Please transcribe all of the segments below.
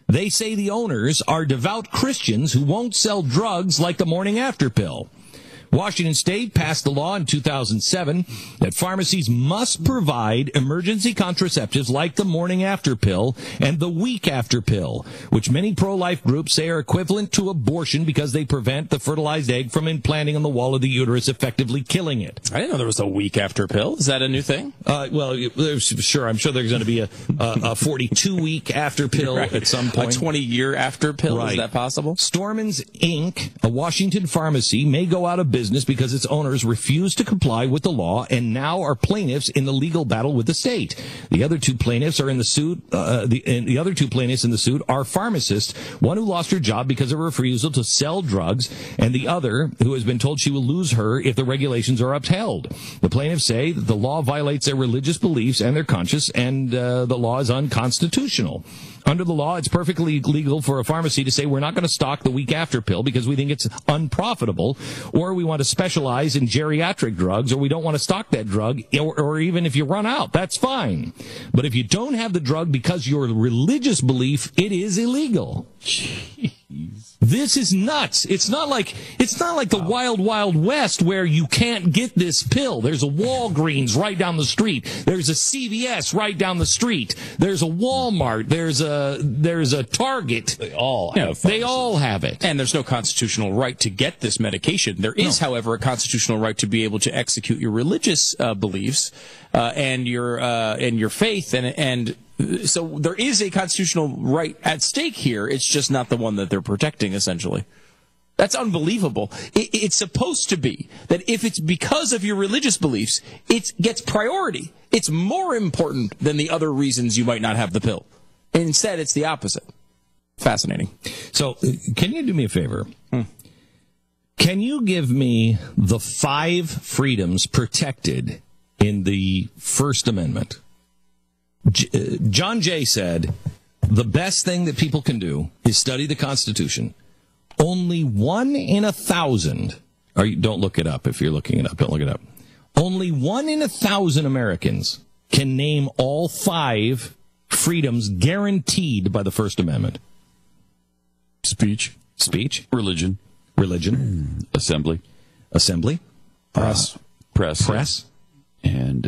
They say the owners are devout Christians who won't sell drugs like the morning after pill. Washington State passed the law in 2007 that pharmacies must provide emergency contraceptives like the morning after pill and the week after pill, which many pro-life groups say are equivalent to abortion because they prevent the fertilized egg from implanting on the wall of the uterus, effectively killing it. I didn't know there was a week after pill. Is that a new thing? Well, sure. I'm sure there's going to be a 42-week after pill right. at some point. A 20-year after pill? Right. Is that possible? Stormins Inc., a Washington pharmacy, may go out of business because its owners refuse to comply with the law and now are plaintiffs in the legal battle with the state. The other two plaintiffs are in the suit. The other two plaintiffs in the suit are pharmacists, one who lost her job because of her refusal to sell drugs, and the other who has been told she will lose her if the regulations are upheld. The plaintiffs say that the law violates their religious beliefs and their conscience, and the law is unconstitutional. Under the law, it's perfectly legal for a pharmacy to say we're not going to stock the week after pill because we think it's unprofitable, or we want to specialize in geriatric drugs, or we don't want to stock that drug, or even if you run out, that's fine. But if you don't have the drug because your religious belief, it is illegal. Jeez. This is nuts. It's not like the wild, wild west where you can't get this pill. There's a Walgreens right down the street. There's a CVS right down the street. There's a Walmart. There's a Target. They all have it. And there's no constitutional right to get this medication. There is, however, a constitutional right to be able to execute your religious beliefs and your faith, and so there is a constitutional right at stake here. It's just not the one that they're protecting, essentially. That's unbelievable. It's supposed to be that if it's because of your religious beliefs, it gets priority. It's more important than the other reasons you might not have the pill. Instead, it's the opposite. Fascinating. So, can you do me a favor? Can you give me the 5 freedoms protected in the First Amendment? John Jay said, the best thing that people can do is study the Constitution. Only 1 in 1,000, don't look it up if you're looking it up, don't look it up. Only 1 in 1,000 Americans can name all 5 freedoms guaranteed by the First Amendment. Speech. Religion. Assembly. Press. And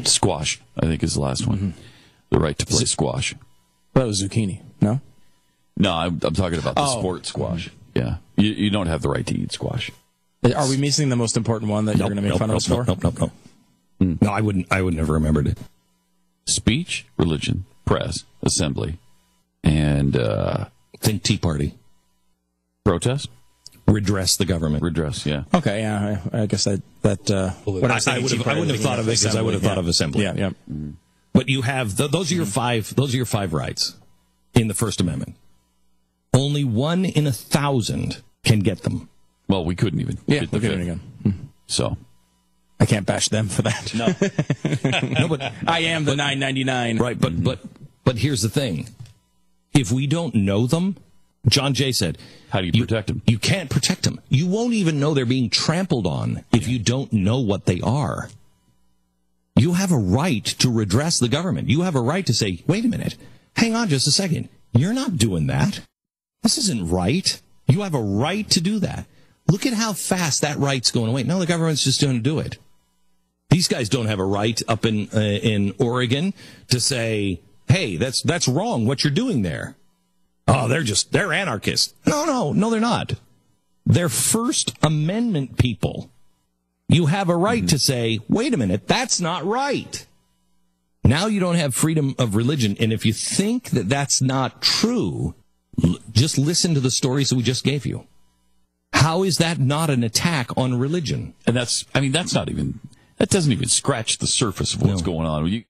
squash, I think, is the last one. Mm-hmm. The right to play squash. That was zucchini, no? No, I'm talking about the sport squash. Yeah. You don't have the right to eat squash. Are we missing the most important one that you're going to make fun of us for? No. No, I wouldn't have remembered it. Speech, religion, press, assembly, and think Tea Party. Protest? Redress the government. Redress, yeah. Okay, yeah, I guess that I wouldn't have thought of it because I would have thought of assembly. Yeah. Mm. But you have those are your 5. Those are your 5 rights in the First Amendment. Only 1 in 1,000 can get them. Well, we couldn't even. Yeah, look at it again. So I can't bash them for that. No, but I am the $9.99. Right, but here's the thing: if we don't know them, John Jay said, how do you protect them? You can't protect them. You won't even know they're being trampled on if you don't know what they are. You have a right to redress the government. You have a right to say, wait a minute, hang on just a second. You're not doing that. This isn't right. You have a right to do that. Look at how fast that right's going away. No, the government's just going to do it. These guys don't have a right up in Oregon to say, hey, that's wrong what you're doing there. Oh, they're anarchists. No, they're not. They're First Amendment people. You have a right to say, wait a minute, that's not right. Now you don't have freedom of religion. And if you think that that's not true, just listen to the stories that we just gave you. How is that not an attack on religion? And that doesn't even scratch the surface of what's going on.